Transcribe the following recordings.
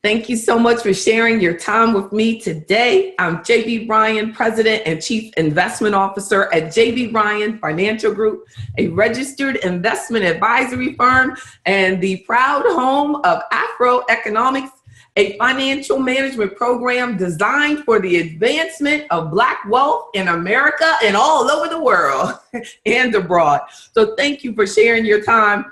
Thank you so much for sharing your time with me today. I'm JB Bryan, President and Chief Investment Officer at JB Bryan Financial Group, a registered investment advisory firm and the proud home of AfroEconomics, a financial management program designed for the advancement of Black wealth in America and all over the world and abroad. So thank you for sharing your time.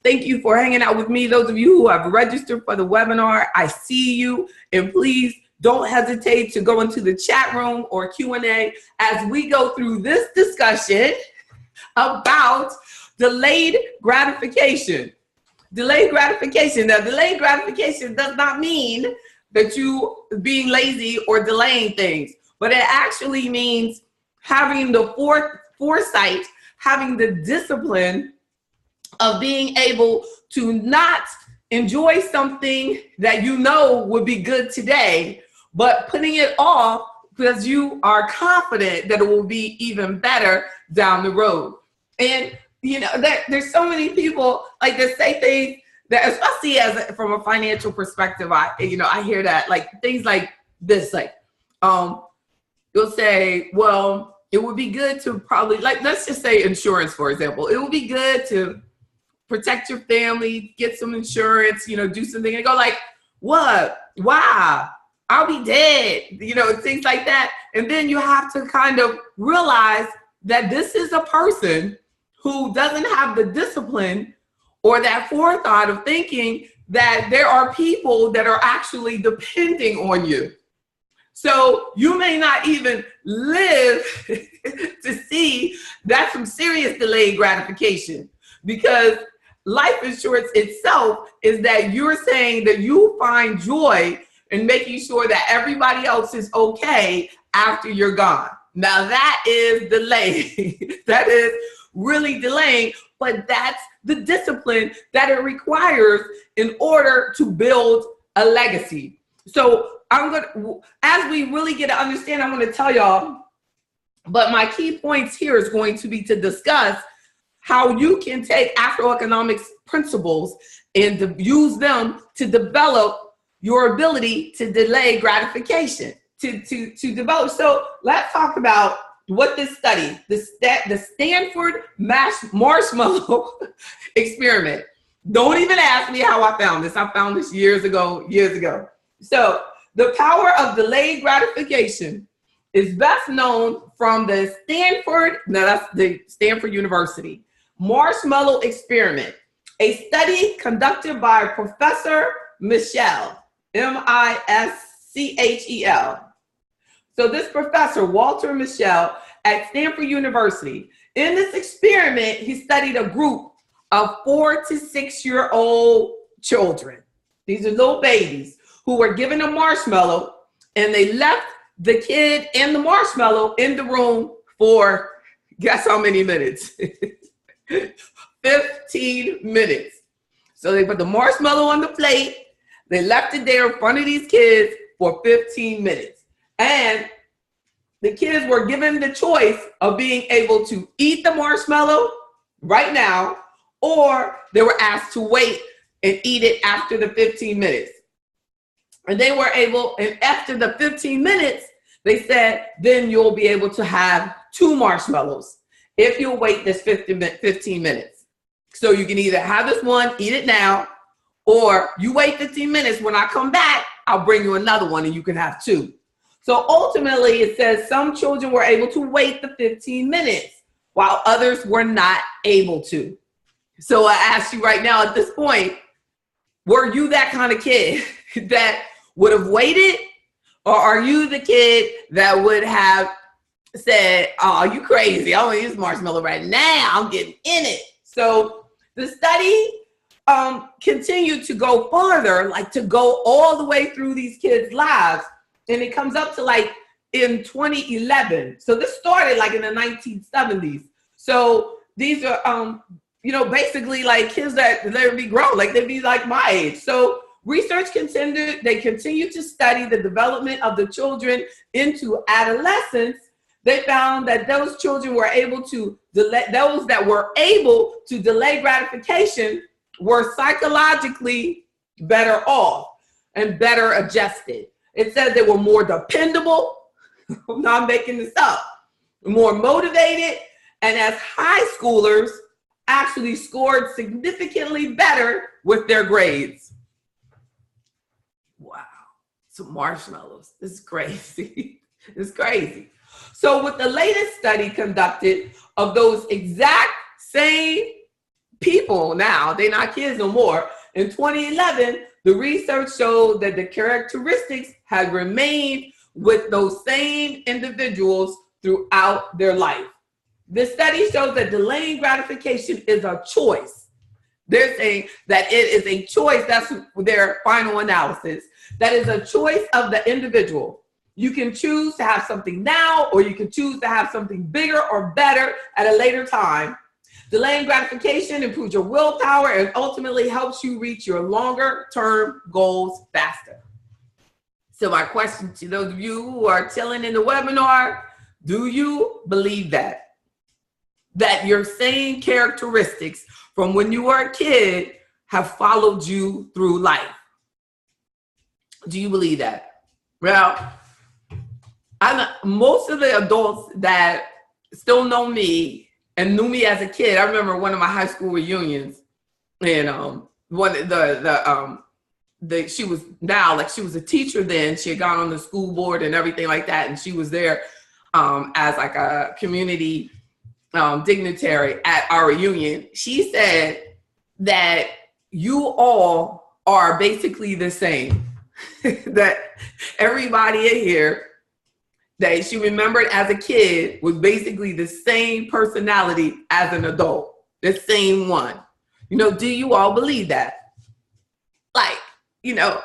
Thank you for hanging out with me. Those of you who have registered for the webinar, I see you. And please don't hesitate to go into the chat room or Q&A as we go through this discussion about delayed gratification. Delayed gratification. Now, delayed gratification does not mean that you being lazy or delaying things, but it actually means having the foresight, having the discipline of being able to not enjoy something that you know would be good today, but putting it off because you are confident that it will be even better down the road. And you know, there's so many people like that say things that, especially from a financial perspective, I hear that, like things like this, like you'll say, well, it would be good to probably, like, let's just say insurance, for example. It would be good to protect your family, get some insurance, do something, and go like, what? Why? I'll be dead, things like that. And then you have to kind of realize that this is a person who doesn't have the discipline or that forethought of thinking that there are people that are actually depending on you. So you may not even live to see that's some serious delayed gratification, because life insurance itself is that you're saying that you find joy in making sure that everybody else is okay after you're gone. Now that is delaying. That is really delaying, but that's the discipline that it requires in order to build a legacy. So as we really get to understand, I'm going to tell y'all, but my key points here is going to be to discuss how you can take AfroEconomics principles and use them to develop your ability to delay gratification, to develop. So let's talk about what this study, the Stanford marshmallow experiment. Don't even ask me how I found this. I found this years ago. So the power of delayed gratification is best known from the that's the Stanford University marshmallow experiment, a study conducted by Professor Mischel, Mischel. So this professor, Walter Mischel, at Stanford University, in this experiment, he studied a group of 4 to 6 year old children. These are little babies who were given a marshmallow, and they left the kid and the marshmallow in the room for, guess how many minutes? 15 minutes. So they put the marshmallow on the plate. They left it there in front of these kids for 15 minutes. And the kids were given the choice of being able to eat the marshmallow right now, or they were asked to wait and eat it after the 15 minutes. And they were able, and after the 15 minutes, they said, then you'll be able to have 2 marshmallows if you'll wait this 15 minutes. So you can either have this one, eat it now, or you wait 15 minutes. When I come back, I'll bring you another one and you can have 2. So ultimately, it says some children were able to wait the 15 minutes while others were not able to. So I ask you right now at this point, were you that kind of kid that would have waited? Or are you the kid that would have said, oh, you crazy, I want to use marshmallow right now, I'm getting in it? So the study continued to go farther, like to go all the way through these kids' lives. And it comes up to like in 2011. So this started like in the 1970s. So these are, basically like kids that they would be grown, like they'd be like my age. So research continued, they continued to study the development of the children into adolescence. They found that those children were able to delay, those that were able to delay gratification were psychologically better off. and better adjusted. It says they were more dependable, I'm not making this up, more motivated, and as high schoolers actually scored significantly better with their grades. Wow, some marshmallows. This is crazy. It's crazy. So with the latest study conducted of those exact same people now, they're not kids no more, in 2011, the research showed that the characteristics had remained with those same individuals throughout their life. This study shows that delaying gratification is a choice. They're saying that it is a choice. That's their final analysis. That is a choice of the individual. You can choose to have something now, or you can choose to have something bigger or better at a later time. Delaying gratification improves your willpower and ultimately helps you reach your longer-term goals faster. So my question to those of you who are chilling in the webinar, do you believe that? That your same characteristics from when you were a kid have followed you through life? Do you believe that? Well, most of the adults that still know me and knew me as a kid, I remember one of my high school reunions, and she was now, like, she was a teacher then. She had gone on the school board and everything like that, and she was there as like a community dignitary at our reunion. She said that you all are basically the same. That everybody in here that she remembered as a kid was basically the same personality as an adult, the same one. You know, do you all believe that? Like, you know,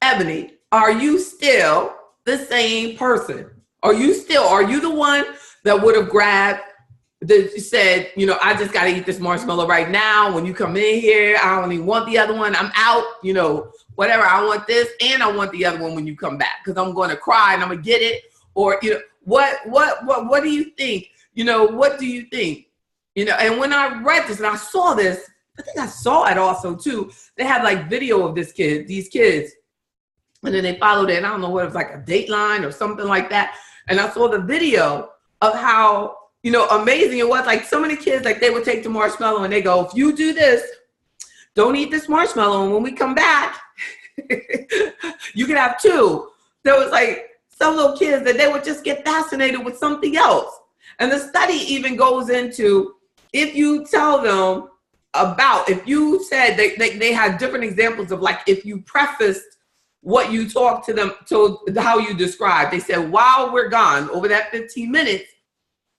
Ebony, are you still the same person? Are you the one that would have grabbed, that said, you know, I just got to eat this marshmallow right now. When you come in here, I don't even want the other one. I'm out, you know, whatever. I want this and I want the other one when you come back, because I'm going to cry and I'm going to get it. Or, you know, what do you think? You know, what do you think? You know, and when I read this and I saw this, I think I saw it also too. They had like video of these kids, and then they followed it. And I don't know what it was, like a Dateline or something like that. And I saw the video of how, you know, amazing it was. Like, so many kids, like, they would take the marshmallow and they go, if you do this, don't eat this marshmallow, and when we come back, you can have two. There was like some little kids that they would just get fascinated with something else. And the study even goes into, if you tell them about, if you said, they had different examples of, like, if you prefaced what you talk to them, to how you describe. They said, while we're gone, over that 15 minutes,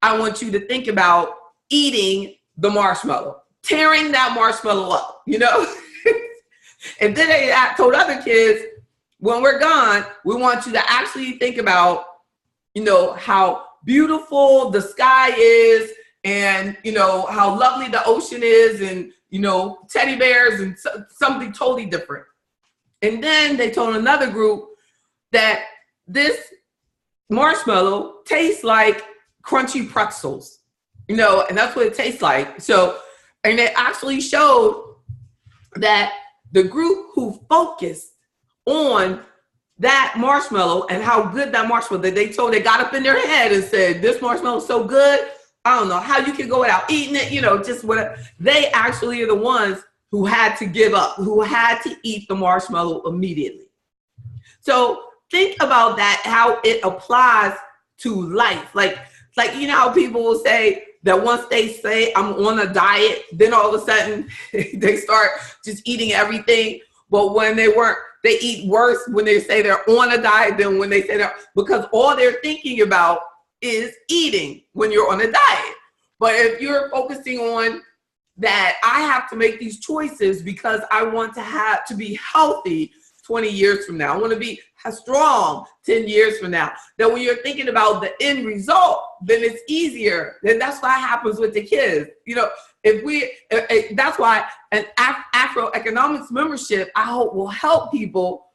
I want you to think about eating the marshmallow, tearing that marshmallow up, you know? And then they told other kids, when we're gone, we want you to actually think about, you know, how beautiful the sky is, and, you know, how lovely the ocean is, and, you know, teddy bears and something totally different. And then they told another group that this marshmallow tastes like crunchy pretzels, you know, and that's what it tastes like. So, and it actually showed that the group who focused on that marshmallow and how good that marshmallow, that they told, they got up in their head and said, this marshmallow is so good, I don't know how you can go without eating it, you know, just whatever. They actually are the ones who had to give up, who had to eat the marshmallow immediately. So think about that, how it applies to life. Like, you know how people will say that once they say I'm on a diet, then all of a sudden they start just eating everything. But when they weren't, they eat worse when they say they're on a diet than when they say they're, because all they're thinking about is eating when you're on a diet. But if you're focusing on that, I have to make these choices because I want to be healthy 20 years from now. I want to be strong 10 years from now. That when you're thinking about the end result, then it's easier. Then that's what happens with the kids. You know, that's why an AfroEconomics membership, I hope, will help people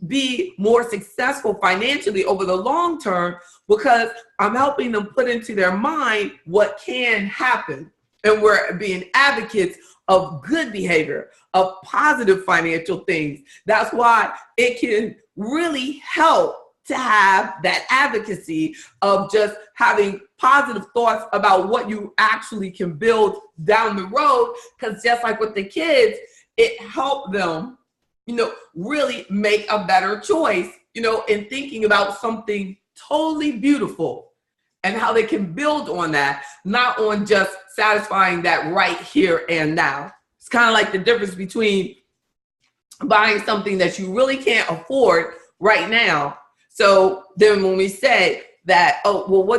be more successful financially over the long term, because I'm helping them put into their mind what can happen. And we're being advocates of good behavior, of positive financial things. That's why it can really help to have that advocacy of just having positive thoughts about what you actually can build down the road. Because just like with the kids, it helped them, really make a better choice, in thinking about something totally beautiful and how they can build on that, not on just satisfying that right here and now. It's kind of like the difference between buying something that you really can't afford right now. So then when we say that,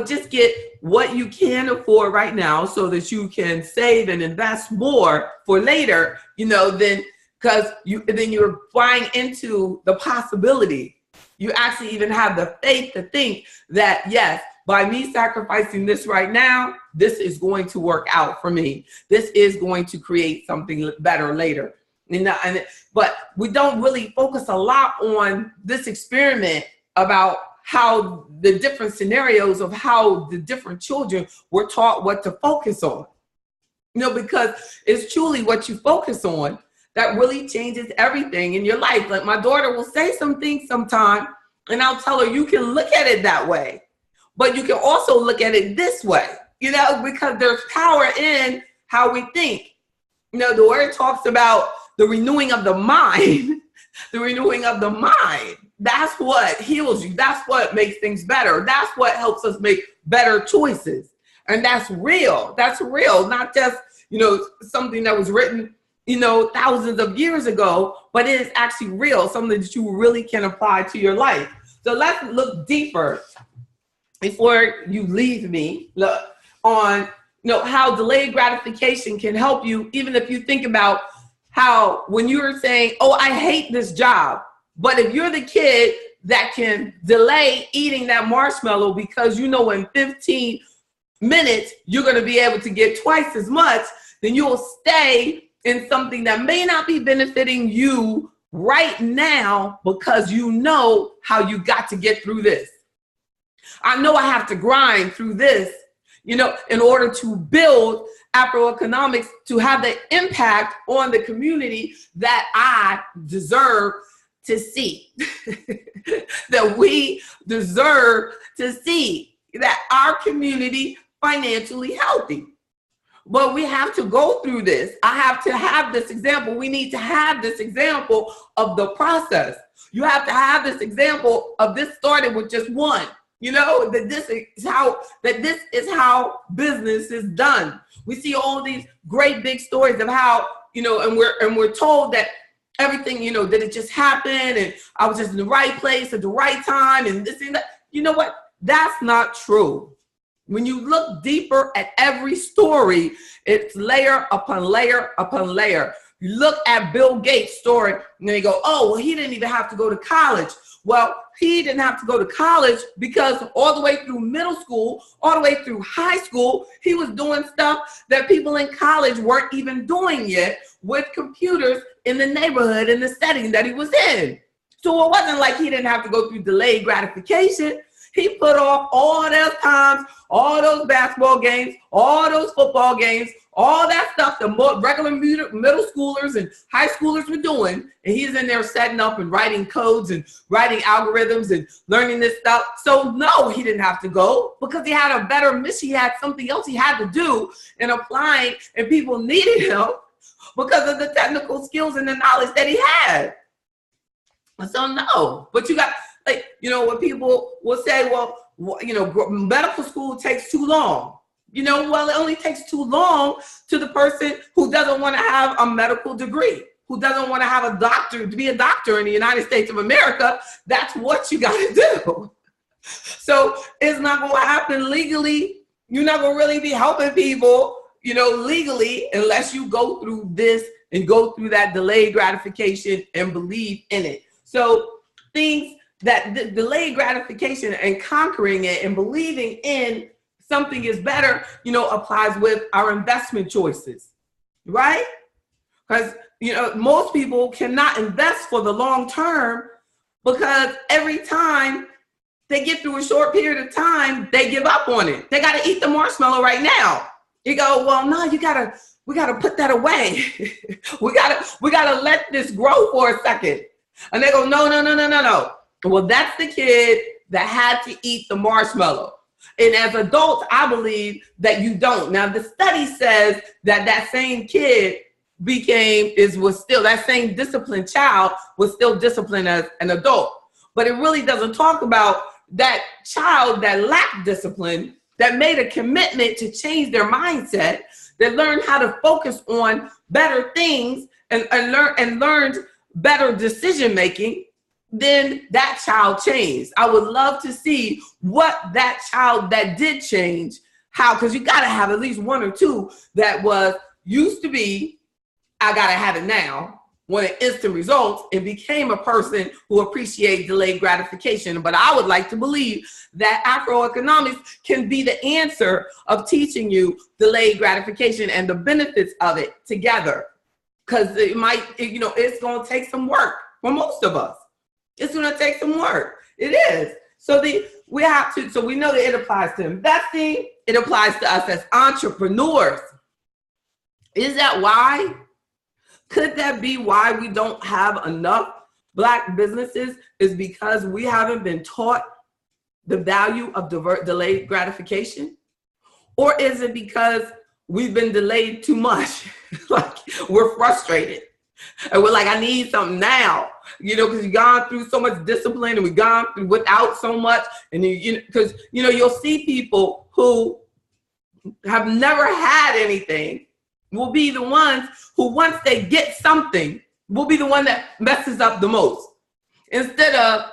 just get what you can afford right now so that you can save and invest more for later, then because you're buying into the possibility. You actually even have the faith to think that, yes, by me sacrificing this right now, this is going to work out for me. This is going to create something better later. But we don't really focus a lot on this experiment about how the different scenarios of how the different children were taught what to focus on. Because it's truly what you focus on that really changes everything in your life. Like my daughter will say some things sometime, and I'll tell her, you can look at it that way, but you can also look at it this way, because there's power in how we think. The word talks about the renewing of the mind, the renewing of the mind. That's what heals you. That's what makes things better. That's what helps us make better choices. And that's real. That's real. Not just, something that was written, thousands of years ago, but it is actually real, something that you really can apply to your life. So let's look deeper before you leave me on, how delayed gratification can help you, even if you think about how when you're saying, I hate this job, but if you're the kid that can delay eating that marshmallow because in 15 minutes you're going to be able to get twice as much, then you'll stay in something that may not be benefiting you right now because how you got to get through this. I know I have to grind through this, in order to build AfroEconomics to have the impact on the community that I deserve to see, that we deserve to see, that our community financially healthy. But we have to go through this. I have to have this example. We need to have this example of the process. You have to have this example of this started with just one, that this is how business is done. We see all these great big stories of how, and we're told that everything, that it just happened and I was just in the right place at the right time and this and that. You know what? That's not true. When you look deeper at every story, it's layer upon layer upon layer. You look at Bill Gates' story and they go, he didn't even have to go to college. Well, he didn't have to go to college because all the way through middle school, all the way through high school, he was doing stuff that people in college weren't even doing yet with computers in the neighborhood, in the setting that he was in. So it wasn't like he didn't have to go through delayed gratification. He put off all those times, all those basketball games, all those football games, all that stuff the regular middle schoolers and high schoolers were doing. And he's in there setting up and writing codes and writing algorithms and learning this stuff. So no, he didn't have to go because he had a better mission. He had something else he had to do in applying, and people needed him because of the technical skills and the knowledge that he had. So no, but you got, when people will say, medical school takes too long. It only takes too long to the person who doesn't want to have a medical degree, who doesn't want to have to be a doctor in the United States of America. That's what you got to do. So it's not going to happen legally. You're not going to really be helping people, legally, unless you go through this and go through that delayed gratification and believe in it. So things that delayed gratification and conquering it and believing in something is better, applies with our investment choices, right? Because, most people cannot invest for the long term because every time they get through a short period of time, they give up on it. They got to eat the marshmallow right now. You go, well, no, you got to we got to put that away. we got to let this grow for a second. And they go, no. Well, that's the kid that had to eat the marshmallow. And as adults, I believe that you don't. Now, the study says that that same kid that same disciplined child was still disciplined as an adult. But it really doesn't talk about that child that lacked discipline, that made a commitment to change their mindset, that learned how to focus on better things and learned better decision making. Then that child changed. I would love to see what that child that did change, how, because you got to have at least one or two that was used to be, I got to have it now, wanted instant results, and became a person who appreciated delayed gratification. But I would like to believe that AfroEconomics can be the answer of teaching you delayed gratification and the benefits of it together. Because it's going to take some work for most of us. It's going to take some work. It is. So we know that it applies to investing. It applies to us as entrepreneurs. Is that why? Could that be why we don't have enough Black businesses, is because we haven't been taught the value of delayed gratification? Or is it because we've been delayed too much? Like, we're frustrated. And we're like, I need something now, because you've gone through so much discipline and we've gone through without so much. And because you'll see people who have never had anything will be the ones who, once they get something, will be the one that messes up the most. Instead of,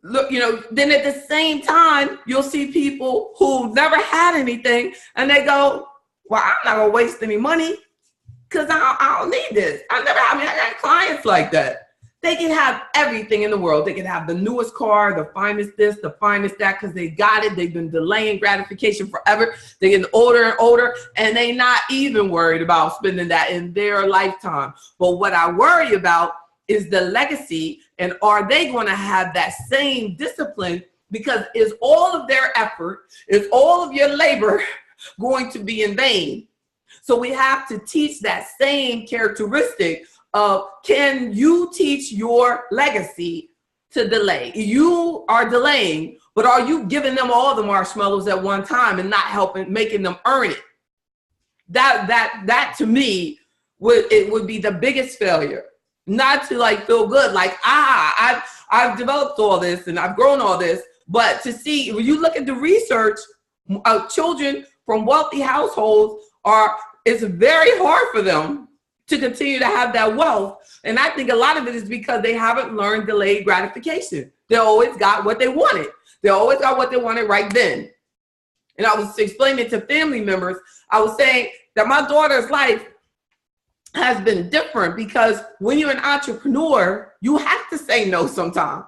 then at the same time, you'll see people who never had anything and they go, well, I'm not gonna waste any money because I don't need this. I got clients like that. They can have everything in the world. They can have the newest car, the finest this, the finest that, because they got it. They've been delaying gratification forever. They're getting older and older, and they're not even worried about spending that in their lifetime. But what I worry about is the legacy, and are they going to have that same discipline? Because is all of their effort, is all of your labor going to be in vain? So we have to teach that same characteristic of, can you teach your legacy to delay? You are delaying, but are you giving them all the marshmallows at one time and not making them earn it? That to me would be the biggest failure. Not to feel good, I've developed all this and I've grown all this, but to see, when you look at the research, children from wealthy households it's very hard for them to continue to have that wealth. And I think a lot of it is because they haven't learned delayed gratification. They always got what they wanted. They always got what they wanted right then. And I was explaining to family members, I was saying that my daughter's life has been different because when you're an entrepreneur, you have to say no sometimes.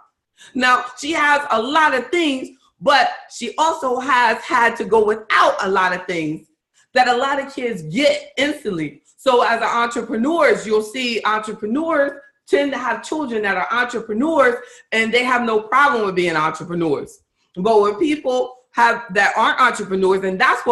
Now, she has a lot of things, but she also has had to go without a lot of things that a lot of kids get instantly. So as entrepreneurs, you'll see entrepreneurs tend to have children that are entrepreneurs and they have no problem with being entrepreneurs. But when people that aren't entrepreneurs, and that's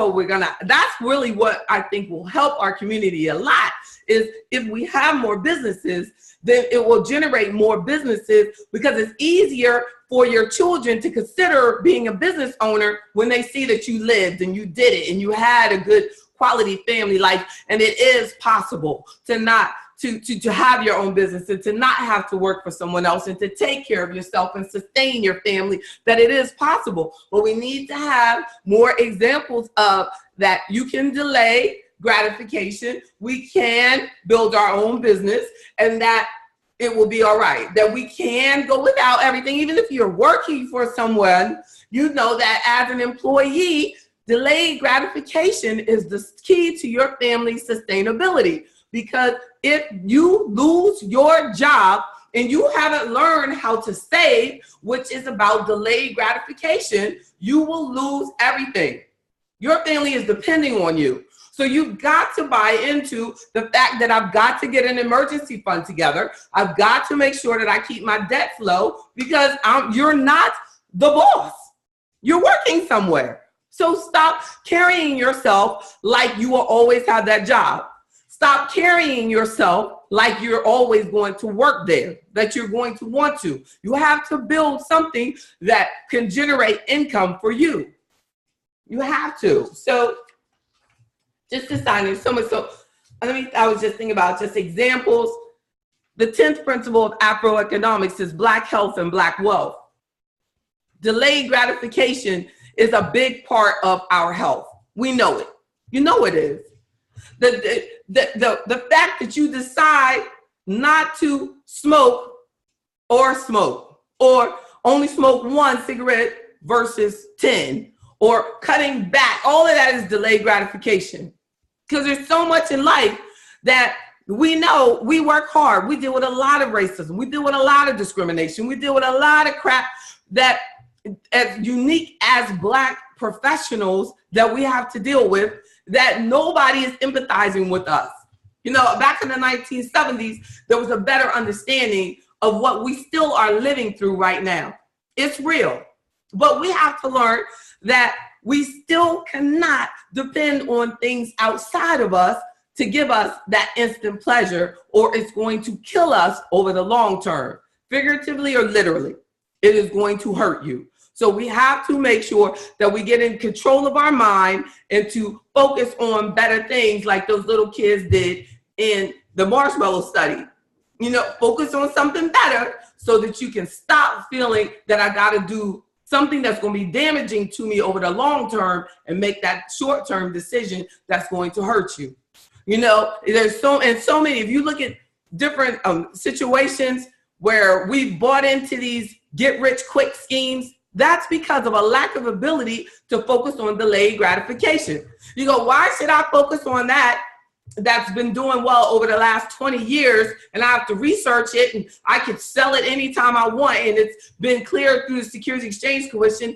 really what I think will help our community a lot, is if we have more businesses, then it will generate more businesses, because it's easier for your children to consider being a business owner when they see that you lived and you did it and you had a good quality family life. And it is possible to have your own business and to not have to work for someone else and to take care of yourself and sustain your family, that it is possible. But we need to have more examples of that. You can delay gratification. We can build our own business, and that it will be all right. That we can go without everything. Even if you're working for someone, you know that as an employee, delayed gratification is the key to your family's sustainability. Because if you lose your job and you haven't learned how to save, which is about delayed gratification, you will lose everything. Your family is depending on you. So you've got to buy into the fact that I've got to get an emergency fund together. I've got to make sure that I keep my debt low, because you're not the boss. You're working somewhere. So stop carrying yourself like you will always have that job. Stop carrying yourself like you're always going to work there, that you're going to want to. You have to build something that can generate income for you. You have to. So just deciding so much. So I was just thinking about just examples. The 10th principle of AfroEconomics is Black health and Black wealth. Delayed gratification is a big part of our health. We know it. You know it is. The fact that you decide not to smoke or only smoke 1 cigarette versus 10, or cutting back, all of that is delayed gratification. Because there's so much in life that we know we work hard. We deal with a lot of racism. We deal with a lot of discrimination. We deal with a lot of crap that, as unique as Black professionals, that we have to deal with, that nobody is empathizing with us. You know, back in the 1970s, there was a better understanding of what we still are living through right now. It's real. But we have to learn that we still cannot depend on things outside of us to give us that instant pleasure, or it's going to kill us over the long term, figuratively or literally. It is going to hurt you. So we have to make sure that we get in control of our mind and to focus on better things, like those little kids did in the marshmallow study. You know, focus on something better so that you can stop feeling that I got to do something that's going to be damaging to me over the long term and make that short-term decision that's going to hurt you. You know, there's so many, if you look at different situations where we've bought into these get-rich-quick schemes, that's because of a lack of ability to focus on delayed gratification. You go, why should I focus on that? That's been doing well over the last 20 years, and I have to research it, and I could sell it anytime I want, and it's been cleared through the Securities Exchange Commission,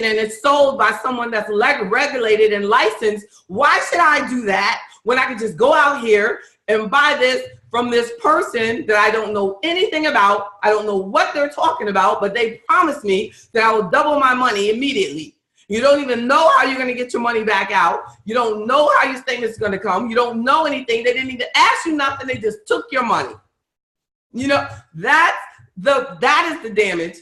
and it's sold by someone that's regulated and licensed. Why should I do that when I can just go out here and buy this from this person that I don't know anything about? I don't know what they're talking about, but they promised me that I will double my money immediately. You don't even know how you're going to get your money back out. You don't know how your statement is going to come. You don't know anything. They didn't even ask you nothing. They just took your money. You know, that is the damage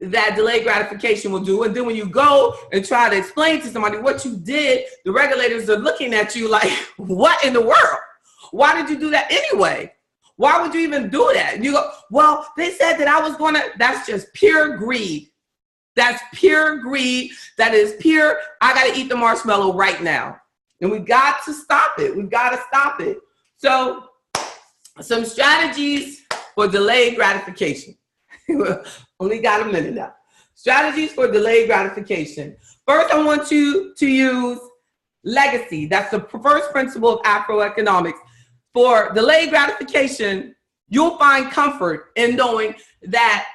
that delayed gratification will do. And then when you go and try to explain to somebody what you did, the regulators are looking at you like, what in the world? Why did you do that anyway? Why would you even do that? And you go, well, they said that I was going to. That's just pure greed. That's pure greed. That is pure, I got to eat the marshmallow right now. And we got to stop it. We've got to stop it. So some strategies for delayed gratification. Only got a minute now. Strategies for delayed gratification. First, I want you to use legacy. That's the first principle of AfroEconomics. For delayed gratification, you'll find comfort in knowing that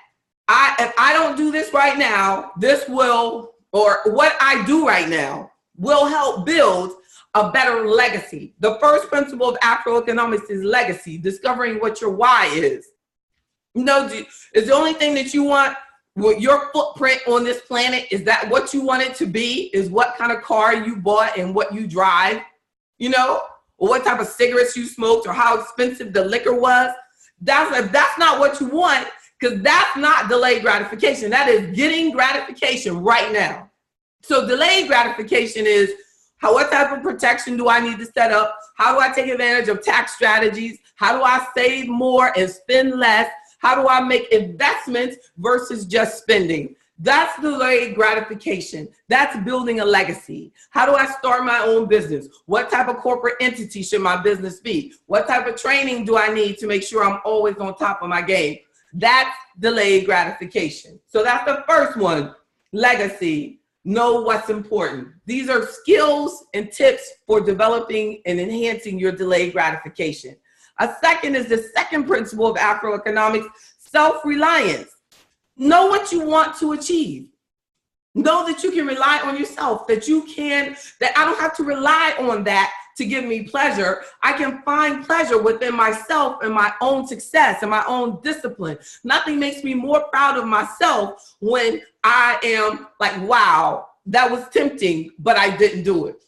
if I don't do this right now, this will, or what I do right now will help build a better legacy. The first principle of AfroEconomics is legacy, discovering what your why is. You know, is the only thing that you want, your footprint on this planet, is that what you want it to be? Is what kind of car you bought and what you drive, you know, or what type of cigarettes you smoked, or how expensive the liquor was? If that's not what you want, because that's not delayed gratification. That is getting gratification right now. So delayed gratification is, what type of protection do I need to set up? How do I take advantage of tax strategies? How do I save more and spend less? How do I make investments versus just spending? That's delayed gratification. That's building a legacy. How do I start my own business? What type of corporate entity should my business be? What type of training do I need to make sure I'm always on top of my game? That's delayed gratification. So that's the first one, legacy. Know what's important. These are skills and tips for developing and enhancing your delayed gratification. A second is the second principle of AfroEconomics, self-reliance. Know what you want to achieve. Know that you can rely on yourself, that I don't have to rely on that to give me pleasure. I can find pleasure within myself and my own success and my own discipline. Nothing makes me more proud of myself when I am like, wow, that was tempting, but I didn't do it.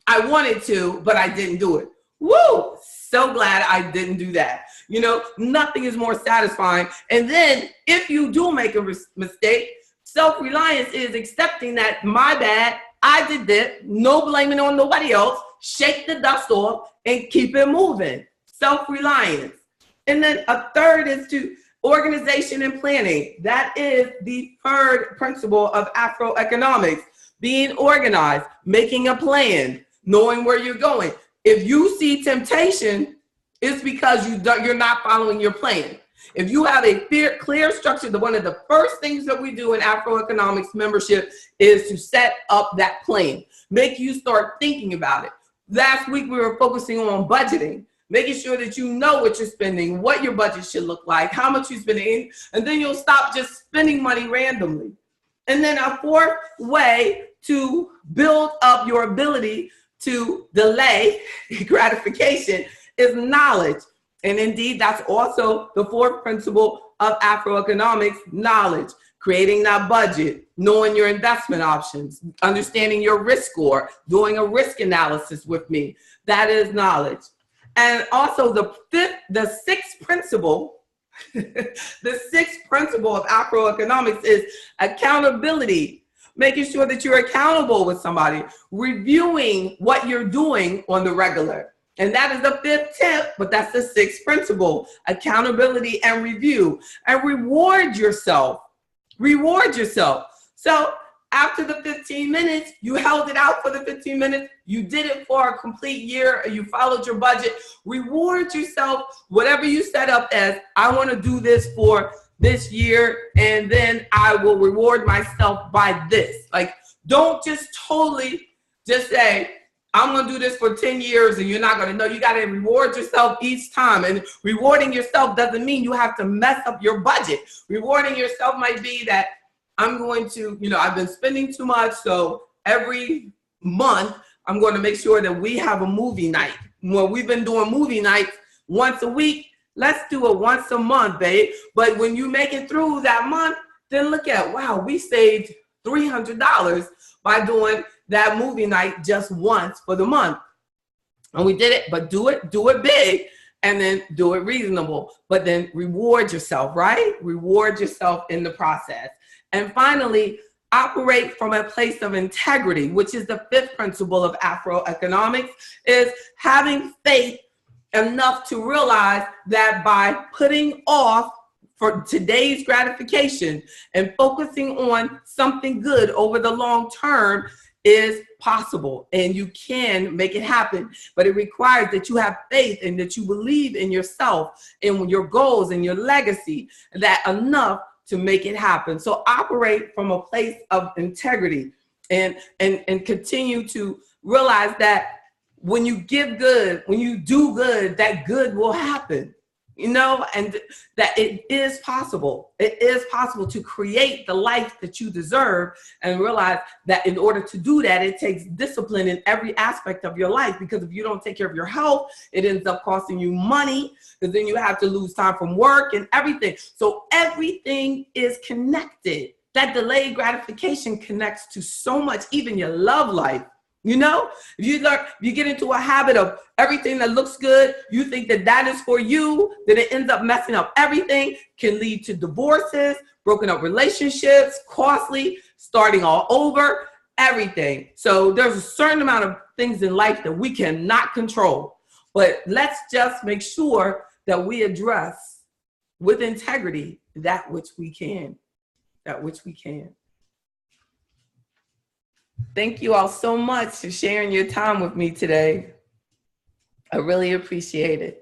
I wanted to, but I didn't do it. Woo! So glad I didn't do that. You know, nothing is more satisfying. And then if you do make a mistake, self-reliance is accepting that my bad, I did that, no blaming on nobody else, shake the dust off and keep it moving. Self-reliance. And then a third is to organization and planning. That is the third principle of AfroEconomics. Being organized, making a plan, knowing where you're going. If you see temptation, it's because you're not following your plan. If you have a clear structure, one of the first things that we do in AfroEconomics membership is to set up that plan. Make you start thinking about it. Last week we were focusing on budgeting, making sure that you know what you're spending, what your budget should look like, how much you're spending, and then you'll stop just spending money randomly. And then a fourth way to build up your ability to delay gratification is knowledge. And indeed, that's also the fourth principle of AfroEconomics, knowledge. Creating that budget, knowing your investment options, understanding your risk score, doing a risk analysis with me. That is knowledge. And also the sixth principle, the sixth principle of AfroEconomics is accountability. Making sure that you're accountable with somebody, reviewing what you're doing on the regular. And that is the fifth tip, but that's the sixth principle, accountability and review. And reward yourself. Reward yourself. So after the 15 minutes, you held it out for the 15 minutes, you did it for a complete year, you followed your budget, reward yourself, whatever you set up as, I want to do this for this year, and then I will reward myself by this. Like, don't just totally just say, I'm going to do this for 10 years and you're not going to know. You got to reward yourself each time. And rewarding yourself doesn't mean you have to mess up your budget. Rewarding yourself might be that I'm going to, I've been spending too much. So every month, I'm going to make sure that we have a movie night. Well, we've been doing movie nights once a week. Let's do it once a month, babe. But when you make it through that month, then look at, wow, we saved $300 by doing that movie night just once for the month. And we did it, but do it big, and then do it reasonable. But then reward yourself, right? Reward yourself in the process. And finally, operate from a place of integrity, which is the fifth principle of AfroEconomics, is having faith enough to realize that by putting off for today's gratification and focusing on something good over the long term is possible, and you can make it happen. But it requires that you have faith and that you believe in yourself and your goals and your legacy, that enough to make it happen. So operate from a place of integrity and continue to realize that when you give good, when you do good, that good will happen, and that it is possible. It is possible to create the life that you deserve, and realize that in order to do that, it takes discipline in every aspect of your life, because if you don't take care of your health, it ends up costing you money, because then you have to lose time from work and everything. So everything is connected. That delayed gratification connects to so much, even your love life. If you get into a habit of everything that looks good, you think that is for you, then it ends up messing up everything, can lead to divorces, broken up relationships, costly, starting all over, everything. So there's a certain amount of things in life that we cannot control, but let's just make sure that we address with integrity that which we can. Thank you all so much for sharing your time with me today. I really appreciate it.